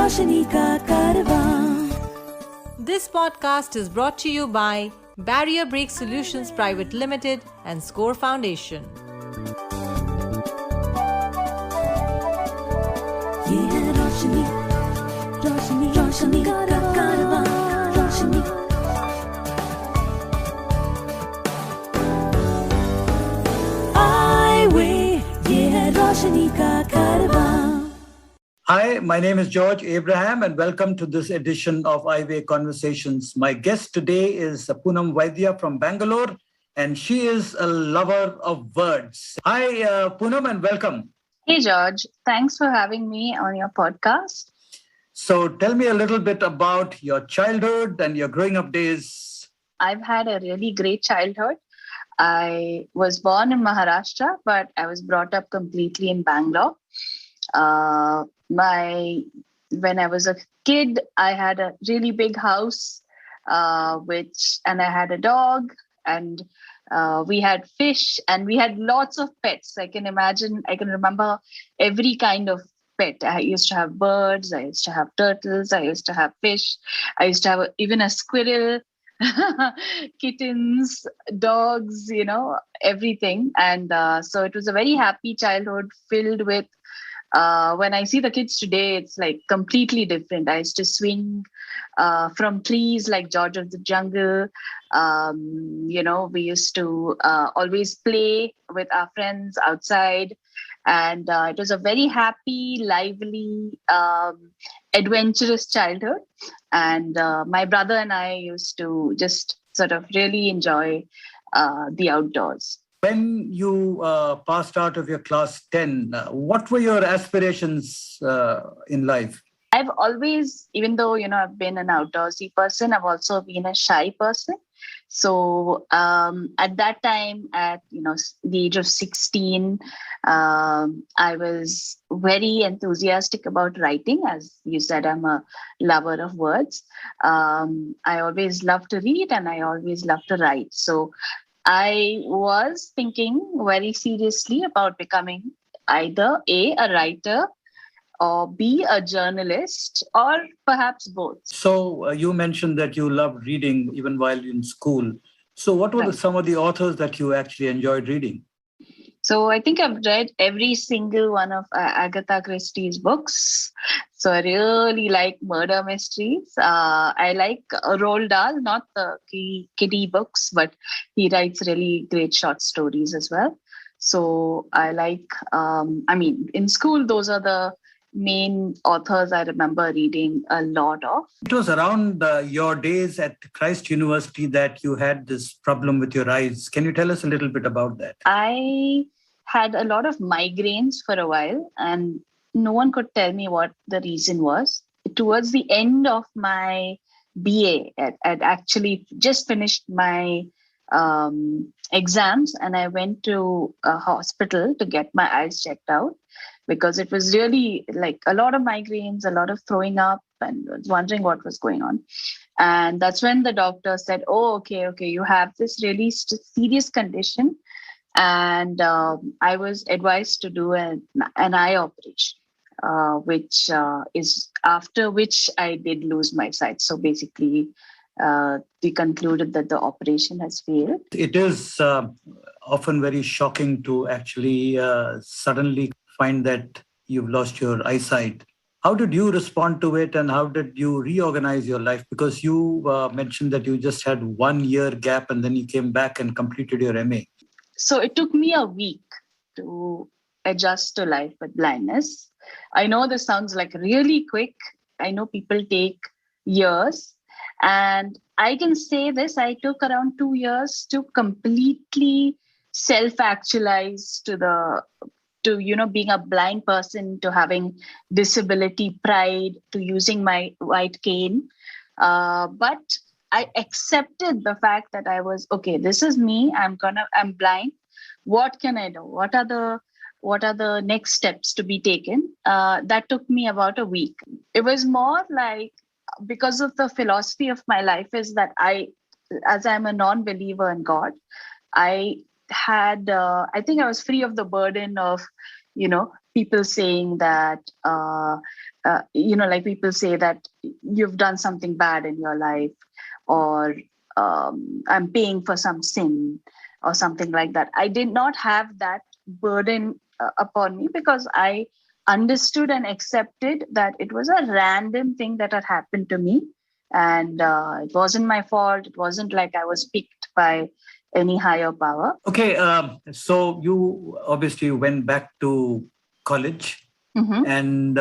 रोशनी का कारवां। This podcast is brought to you by Barrier Break Solutions Private Limited and Score Foundation. ये है रोशनी, रोशनी, रोशनी का कारवां, रोशनी। Eyeway, ये है रोशनी का कारवां। Hi, my name is George Abraham and welcome to this edition of Eyeway Conversations. My guest today is Poonam Vaidya from Bangalore and she is a lover of words. Hi, Poonam, and welcome. Hey, George. Thanks for having me on your podcast. So tell me a little bit about your childhood and your growing up days. I've had a really great childhood. I was born in Maharashtra, but I was brought up completely in Bangalore. When I was a kid, I had a really big house, and I had a dog, and we had fish, and we had lots of pets. I can remember every kind of pet. I used to have birds, I used to have turtles, I used to have fish, I used to have even a squirrel, kittens, dogs, everything. And so it was a very happy childhood filled with when I see the kids today, it's like completely different. I used to swing from trees like George of the Jungle. We used to always play with our friends outside. And it was a very happy, lively, adventurous childhood. And my brother and I used to just sort of really enjoy the outdoors. When you passed out of your class 10, what were your aspirations in life? I've always, even though, I've been an outdoorsy person, I've also been a shy person. So at that time, at, the age of 16, I was very enthusiastic about writing. As you said, I'm a lover of words. I always loved to read and I always loved to write. So I was thinking very seriously about becoming either A, a writer, or B, a journalist, or perhaps both. So you mentioned that you loved reading even while in school. So what were some of the authors that you actually enjoyed reading? So I think I've read every single one of Agatha Christie's books. So I really like murder mysteries. I like Roald Dahl, not the kiddie books, but he writes really great short stories as well. So I like, in school, those are the main authors I remember reading a lot of. It was around your days at Christ University that you had this problem with your eyes. Can you tell us a little bit about that? I had a lot of migraines for a while and no one could tell me what the reason was. Towards the end of my BA, I'd actually just finished my exams and I went to a hospital to get my eyes checked out because it was really like a lot of migraines, a lot of throwing up, and was wondering what was going on. And that's when the doctor said, okay, you have this really serious condition. And I was advised to do an eye operation, which is after which I did lose my sight. So basically, we concluded that the operation has failed. It is often very shocking to actually suddenly find that you've lost your eyesight. How did you respond to it and how did you reorganize your life? Because you mentioned that you just had 1 year gap and then you came back and completed your MA. So it took me a week to adjust to life with blindness. I know this sounds like really quick. I know people take years. And I can say this, I took around 2 years to completely self-actualize to being a blind person, to having disability pride, to using my white cane. But I accepted the fact that I was, okay, this is me. I'm blind. What can I do? What are the next steps to be taken? That took me about a week. It was more like, because of the philosophy of my life is that as I'm a non-believer in God, I think I was free of the burden of people saying that, like people say that you've done something bad in your life, or I'm paying for some sin or something like that. I did not have that burden upon me, because I understood and accepted that it was a random thing that had happened to me. And it wasn't my fault. It wasn't like I was picked by any higher power. Okay, so you obviously went back to college, and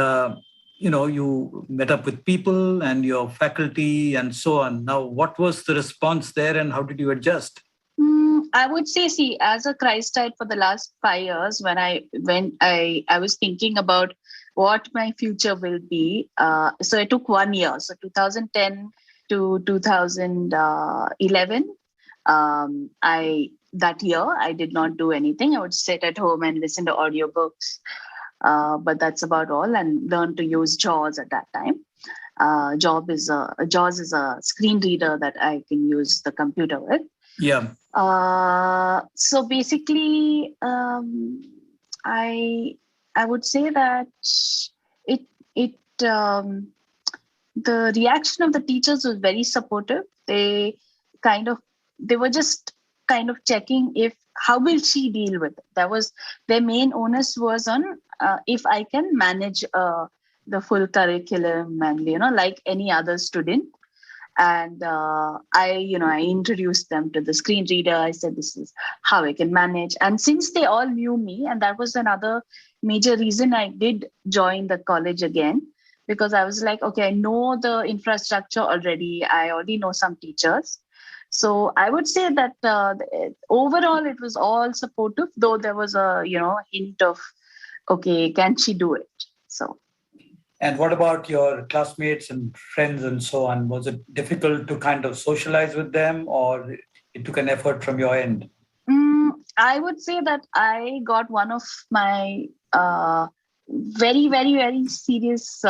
you met up with people and your faculty and so on. Now, what was the response there, and how did you adjust? I would say, see, as a Christite for the last 5 years, when I was thinking about what my future will be. So it took 1 year, so 2010 to 2011. That year I did not do anything. I would sit at home and listen to audiobooks, but that's about all, and learn to use JAWS at that time. JAWS is a screen reader that I can use the computer with. Yeah. So basically, I would say that the reaction of the teachers was very supportive. They were just kind of checking how will she deal with it. That was their main onus, was on if I can manage the full curriculum, and like any other student. And I introduced them to the screen reader. I said, this is how I can manage. And since they all knew me, and that was another major reason I did join the college again, because I was like, okay, I know the infrastructure already. I already know some teachers. So I would say that overall it was all supportive, though there was a hint of, okay, can she do it? So. And what about your classmates and friends and so on? Was it difficult to kind of socialize with them, or it took an effort from your end? I would say that I got one of my very, very, very serious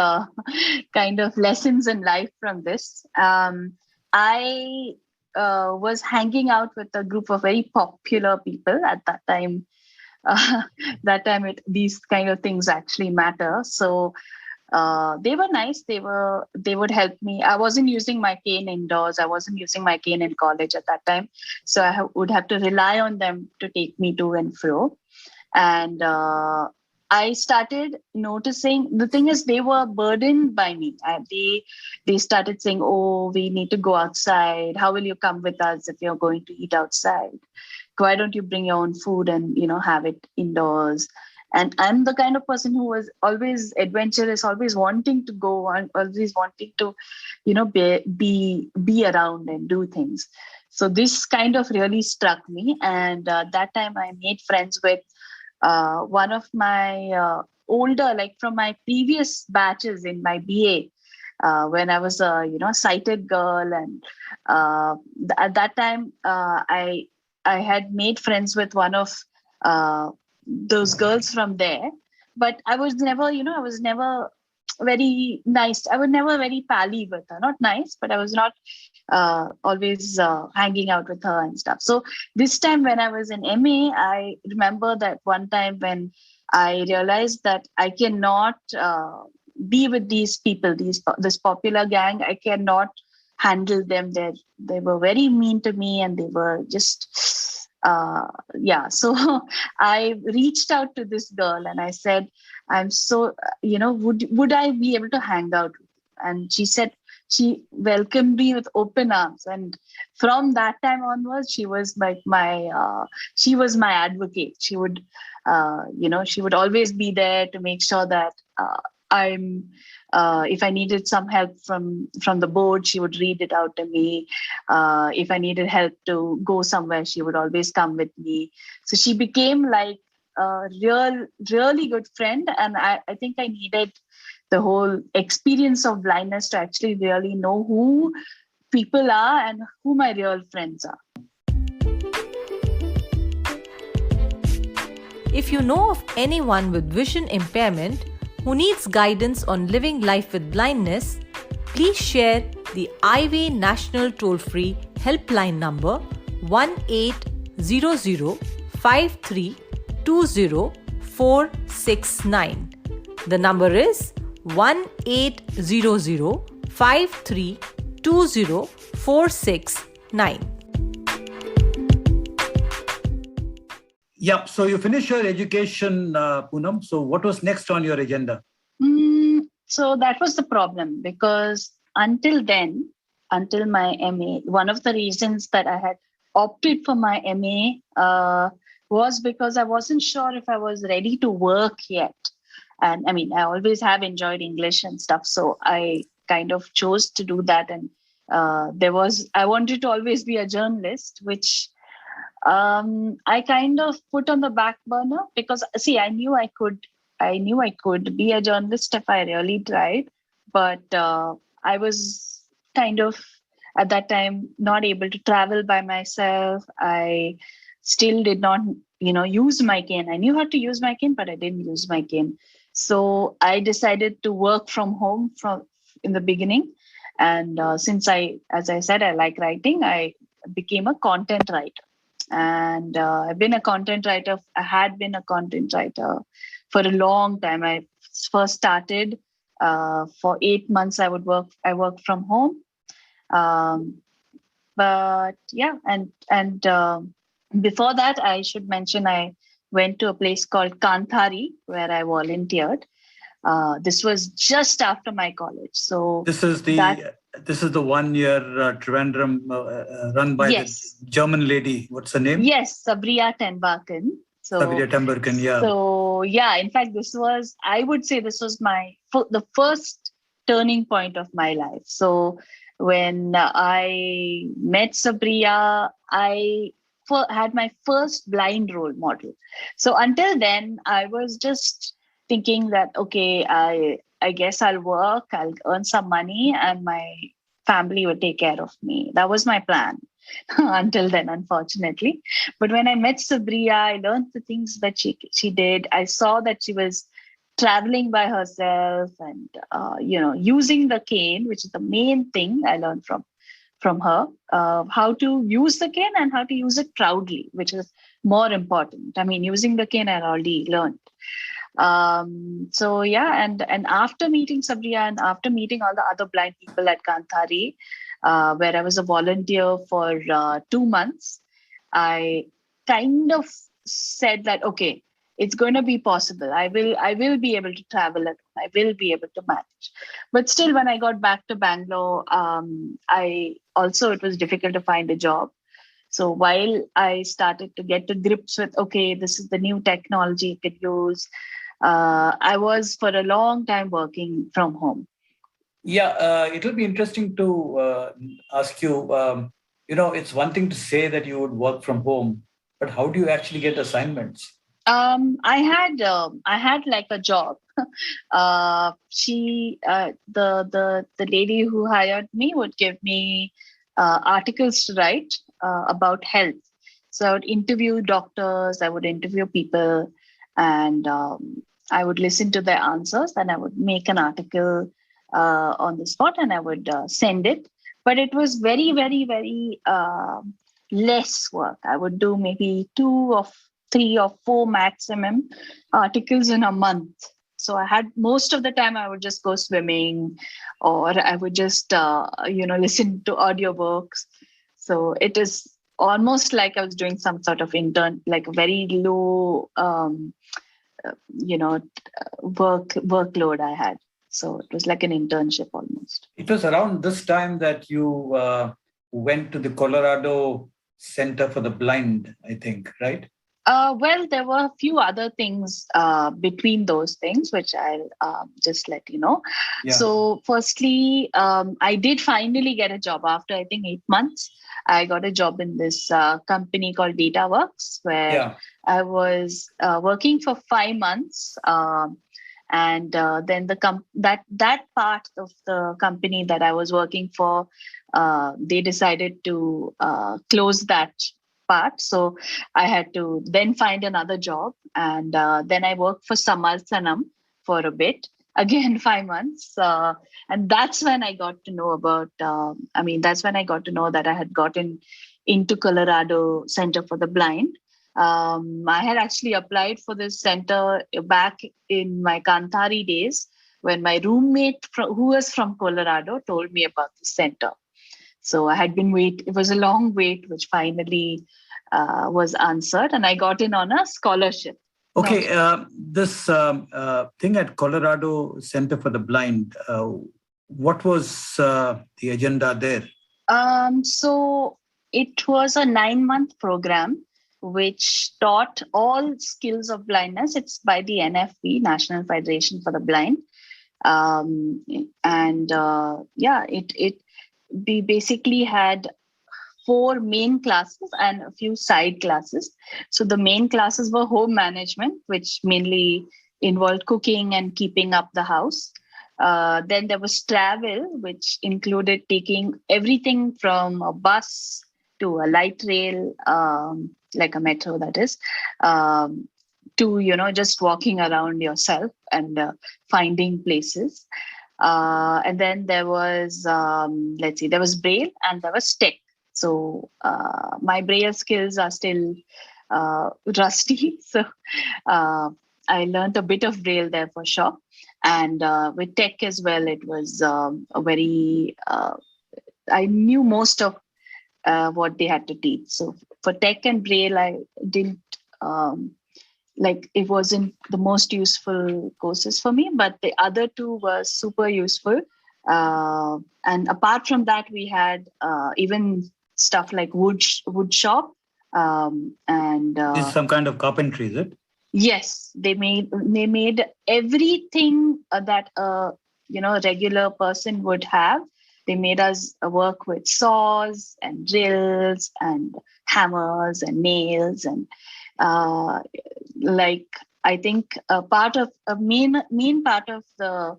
kind of lessons in life from this. I was hanging out with a group of very popular people at that time. These kind of things actually matter. So they were nice. They would help me. I wasn't using my cane indoors. I wasn't using my cane in college at that time. So I would have to rely on them to take me to and fro. And I started noticing, the thing is, they were burdened by me. They started saying, oh, we need to go outside. How will you come with us if you're going to eat outside? Why don't you bring your own food and, have it indoors? And I'm the kind of person who was always adventurous, always wanting to go, and always wanting to, be around and do things. So this kind of really struck me. And that time I made friends with one of my older, like from my previous batches in my BA, when I was a sighted girl. And at that time I had made friends with one of those girls from there, but I was never very nice. I was never very pally with her. Not nice, but I was not always hanging out with her and stuff. So this time when I was in MA, I remember that one time when I realized that I cannot be with these people, this popular gang. I cannot handle them. They were very mean to me, and they were just so I reached out to this girl and I said, I'm so, would I be able to hang out with you? And she said, she welcomed me with open arms. And from that time onwards, she was like she was my advocate. She would, she would always be there to make sure that if I needed some help from the board, she would read it out to me. If I needed help to go somewhere, she would always come with me. So she became like a really good friend. And I think I needed the whole experience of blindness to actually really know who people are and who my real friends are. If you know of anyone with vision impairment who needs guidance on living life with blindness, please share the Eyeway National Toll-Free Helpline number 1800 5320 469. The number is 1800-5320-469. Yep. So you finished your education, Poonam. So what was next on your agenda? So that was the problem, because until my MA, one of the reasons that I had opted for my MA was because I wasn't sure if I was ready to work yet. And I mean, I always have enjoyed English and stuff. So I kind of chose to do that. And I wanted to always be a journalist, which I kind of put on the back burner because, see, I knew I could be a journalist if I really tried. But I was kind of, at that time, not able to travel by myself. I still did not, use my cane. I knew how to use my cane, but I didn't use my cane. So I decided to work from home in the beginning. And since as I said, I like writing, I became a content writer. And I've been a content writer. I had been a content writer for a long time. I first started for 8 months. I worked from home. But yeah, and before that, I should mention I went to a place called Kanthari where I volunteered. This was just after my college. So this is the 1 year Trivandrum run by the German lady. What's her name? Yes, Sabria Tenbaken. Sabria Tenbaken, yeah. So yeah, in fact, I would say this was the first turning point of my life. So when I met Sabria, I had my first blind role model. So until then, I was just thinking that, okay, I guess I'll work, I'll earn some money, and my family would take care of me. That was my plan until then, unfortunately. But when I met Sabria, I learned the things that she did. I saw that she was traveling by herself and, using the cane, which is the main thing I learned from her, how to use the cane and how to use it proudly, which is more important. I mean, using the cane I already learned. So yeah, and after meeting Sabria and after meeting all the other blind people at Kanthari, where I was a volunteer for 2 months, I kind of said that, okay, it's going to be possible. I will be able to travel at home. I will be able to manage. But still, when I got back to Bangalore, it was difficult to find a job. So while I started to get to grips with, okay, this is the new technology you could use, I was for a long time working from home. Yeah, it will be interesting to ask you, it's one thing to say that you would work from home, but how do you actually get assignments? I had like a job. The lady who hired me would give me articles to write about health. So I would interview doctors, I would interview people, and I would listen to their answers, and I would make an article on the spot, and I would send it. But it was very, very, very less work. I would do maybe 2 or 3 or 4 maximum articles in a month. So I had most of the time I would just go swimming, or I would just listen to audiobooks. So it is almost like I was doing some sort of intern, like a very low workload I had. So it was like an internship almost. It was around this time that you went to the Colorado Center for the Blind, I think, right? Well, there were a few other things between those things, which I'll just let you know. Yeah. So firstly, I did finally get a job after, I think, 8 months. I got a job in this company called DataWorks, where I was working for 5 months. And then that part of the company that I was working for, they decided to close that part. So I had to then find another job. And then I worked for Samarthanam for a bit, again, 5 months. And that's when I got to know that's when I got to know that I had gotten into Colorado Center for the Blind. I had actually applied for this center back in my Kantari days when my roommate who was from Colorado told me about the center. So I had been it was a long wait, which finally was answered, and I got in on a scholarship. Okay, this thing at Colorado Center for the Blind, what was the agenda there? So it was a 9-month program which taught all skills of blindness. It's by the NFB, National Federation for the Blind. We basically had 4 main classes and a few side classes. So the main classes were home management, which mainly involved cooking and keeping up the house. Then there was travel, which included taking everything from a bus to a light rail, like a metro, that is, to just walking around yourself and finding places. And then there was there was Braille and there was tech. So my Braille skills are still rusty. So I learned a bit of Braille there for sure. And with tech as well, it was I knew most of what they had to teach. So for tech and Braille, I didn't, it wasn't the most useful courses for me, but the other 2 were super useful. And apart from that, we had even stuff like wood shop. Is some kind of carpentry, is it? Yes, they made everything that a regular person would have. They made us work with saws and drills and hammers and nails, and I think a main part of the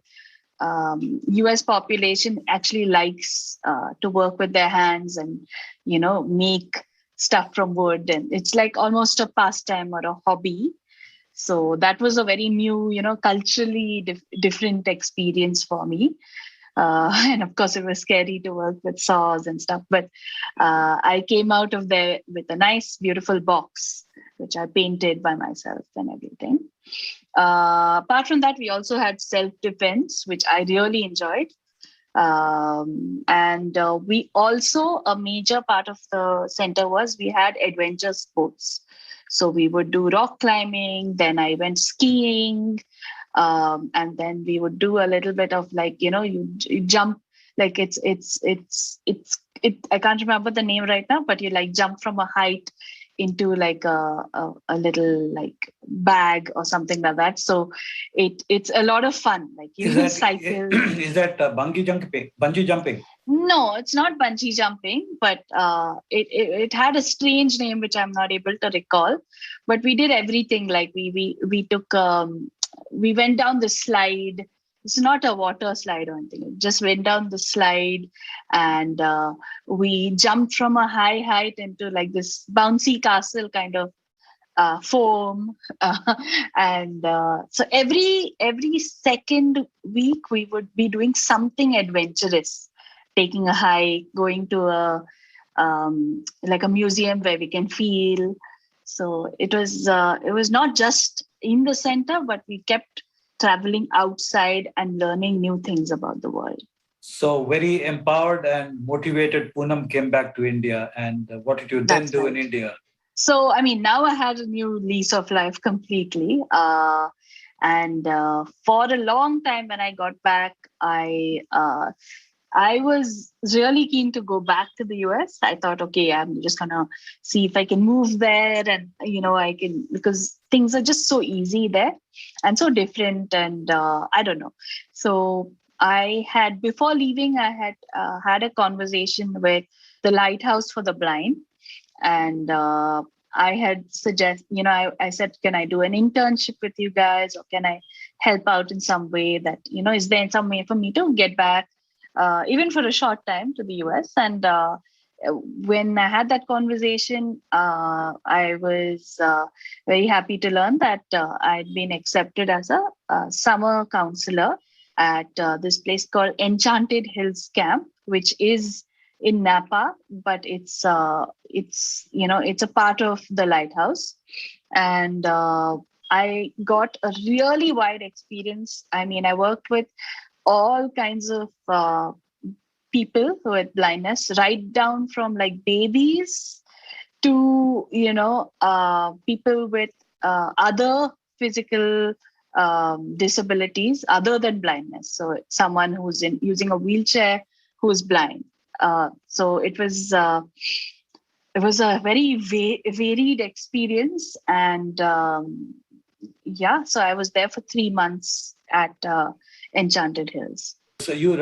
US population actually likes to work with their hands and make stuff from wood, and it's like almost a pastime or a hobby. So that was a very new, culturally different experience for me. And of course, it was scary to work with saws and stuff. But I came out of there with a nice, beautiful box, which I painted by myself and everything. Apart from that, we also had self-defense, which I really enjoyed. We also, a major part of the center was we had adventure sports. So we would do rock climbing, then I went skiing, and then we would do a little bit of you jump, like I can't remember the name right now, but you jump from a height into a little bag or something like that. So it's a lot of fun. You cycle. Is that bungee jumping? No, it's not bungee jumping, but it had a strange name which I'm not able to recall. But we did everything. We took we went down the slide. It's not a water slide or anything. It just went down the slide, and we jumped from a high height into this bouncy castle kind of foam. So every second week we would be doing something adventurous, taking a hike, going to a museum where we can feel. So it was not just in the center, but we kept traveling outside and learning new things about the world. So very empowered and motivated, Poonam came back to India. And what did you then do in India? So, now I had a new lease of life completely. And for a long time when I got back, I was really keen to go back to the US. I thought, okay, I'm just going to see if I can move there. And, I can, because things are just so easy there and so different. And I don't know. So before leaving, I had had a conversation with the Lighthouse for the Blind. And I had I said, can I do an internship with you guys, or can I help out in some way that, is there some way for me to get back, even for a short time, to the US? And when I had that conversation, I was very happy to learn that I'd been accepted as a summer counselor at this place called Enchanted Hills Camp, which is in Napa, but it's it's a part of the lighthouse, and I got a really wide experience. I mean, I worked with all kinds of people with blindness, right down from like babies to people with other physical disabilities other than blindness. So someone who's using a wheelchair who's blind. So it was a very varied experience, and so I was there for 3 months at Enchanted Hills. So you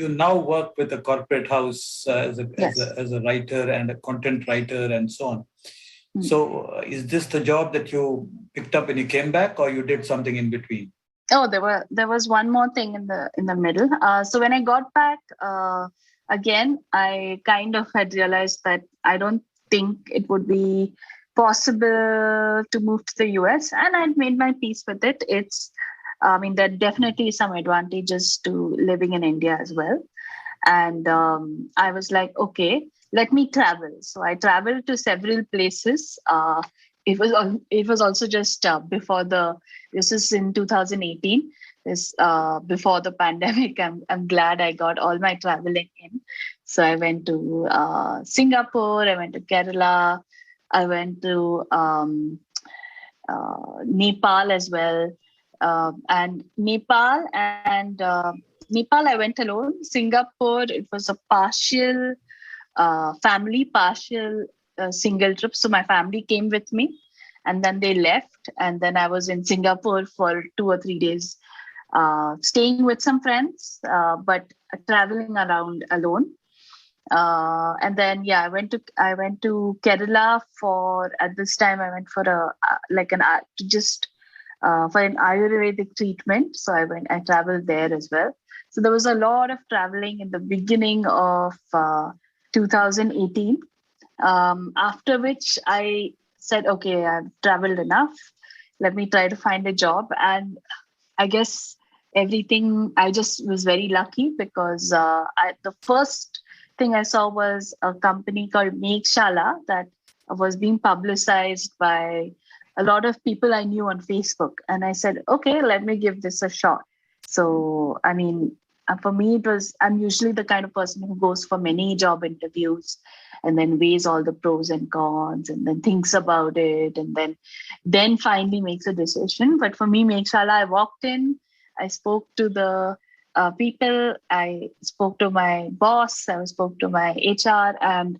now work with a corporate house Yes. as a writer and a content writer and so on. So is this the job that you picked up when you came back, or you did something in between? Oh, there was one more thing in the middle. So when I got back, again, I kind of had realized that I don't think it would be possible to move to the US, and I'd made my peace with it. There are definitely some advantages to living in India as well. And I was like, okay, let me travel. So I traveled to several places. It was also just this is in 2018. Before the pandemic. I'm glad I got all my traveling in. So I went to Singapore. I went to Kerala. I went to Nepal as well. And Nepal I went alone. Singapore, it was a partial family, partial single trip. So my family came with me, and then they left. And then I was in Singapore for 2 or 3 days, staying with some friends, but traveling around alone. And then I went to Kerala at this time. I went for for an Ayurvedic treatment. So I traveled there as well. So there was a lot of traveling in the beginning of 2018, after which I said, okay, I've traveled enough. Let me try to find a job. And I guess I just was very lucky because the first thing I saw was a company called Meghshala that was being publicized by a lot of people I knew on Facebook. And I said, okay, let me give this a shot. So, I mean, for me, I'm usually the kind of person who goes for many job interviews and then weighs all the pros and cons and then thinks about it and then finally makes a decision. But for me, Meghshala, I walked in, I spoke to the people, I spoke to my boss, I spoke to my HR, and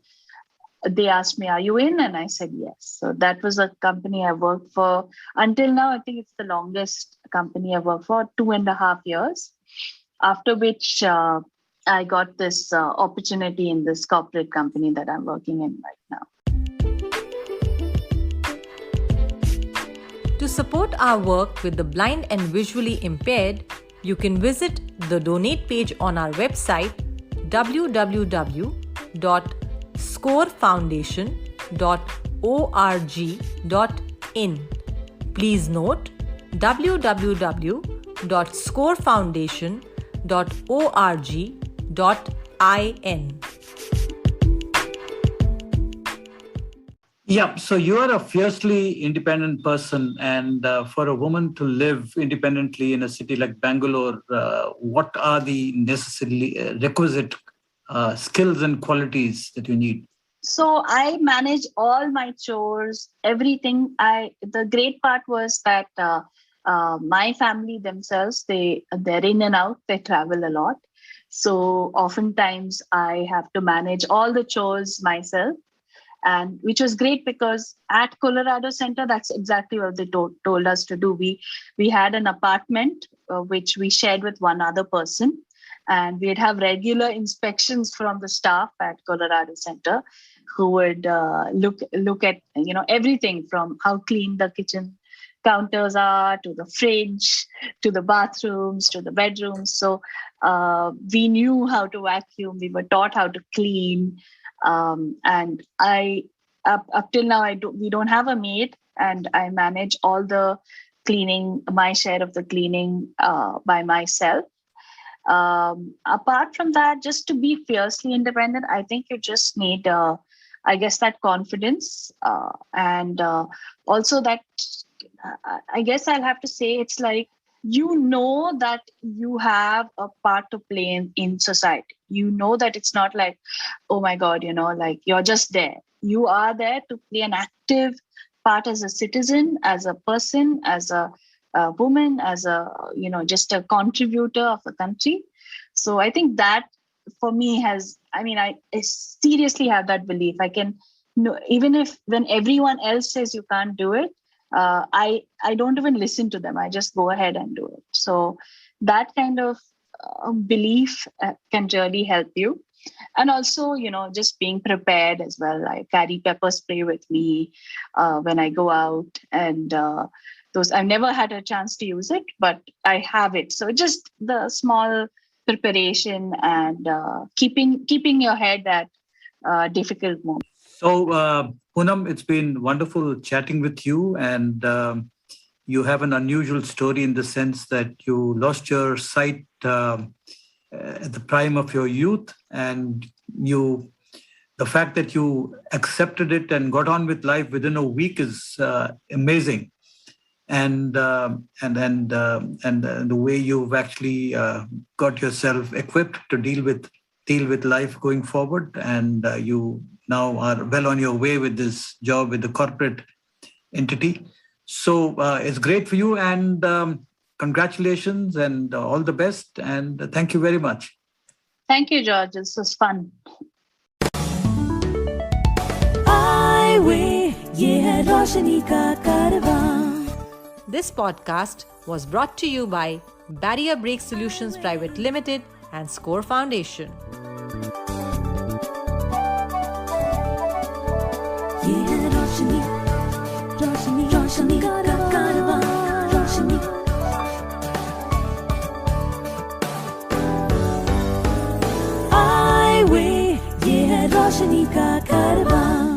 they asked me, are you in? And I said, yes. So that was a company I worked for until now. I think it's the longest company I worked for, 2.5 years. After which I got this opportunity in this corporate company that I'm working in right now. To support our work with the blind and visually impaired, you can visit the donate page on our website www.scorefoundation.org.in. Please note www.scorefoundation.org.in. Yeah, so you are a fiercely independent person, and for a woman to live independently in a city like Bangalore, what are the necessarily requisite skills and qualities that you need? So I manage all my chores, everything. The great part was that my family themselves, they're in and out, they travel a lot. So oftentimes I have to manage all the chores myself. And which was great because at Colorado Center, that's exactly what they told us to do. We had an apartment which we shared with one other person, and we'd have regular inspections from the staff at Colorado Center, who would look at everything from how clean the kitchen counters are to the fridge to the bathrooms to the bedrooms. So we knew how to vacuum. We were taught how to clean. And up till now, we don't have a maid, and I manage all the cleaning, my share of the cleaning by myself. Apart from that, just to be fiercely independent, I think you just need, I guess, that confidence, and also that, I guess I'll have to say, it's like, you know that you have a part to play in society. You know that it's not like, oh my God, like you're just there. You are there to play an active part as a citizen, as a person, as a woman, as a, just a contributor of a country. So I think that for me I seriously have that belief. I can, even if when everyone else says you can't do it, I don't even listen to them. I just go ahead and do it. So that kind of belief can really help you. And also, just being prepared as well. I carry pepper spray with me when I go out, and those, I've never had a chance to use it, but I have it. So just the small preparation and keeping your head at difficult moments. So, Poonam, it's been wonderful chatting with you, and you have an unusual story in the sense that you lost your sight at the prime of your youth, and the fact that you accepted it and got on with life within a week is amazing. And the way you've actually got yourself equipped to deal with life going forward, and you now are well on your way with this job with the corporate entity. So it's great for you, and congratulations and all the best. And thank you very much. Thank you, George. This was fun. Eyeway, ये है रोशनी का कारवां. This podcast was brought to you by Barrier Break Solutions Private Limited and Score Foundation. ये है रोशनी, रोशनी, रोशनी का कारवां, रोशनी. Eyeway, ये है रोशनी का कारवां.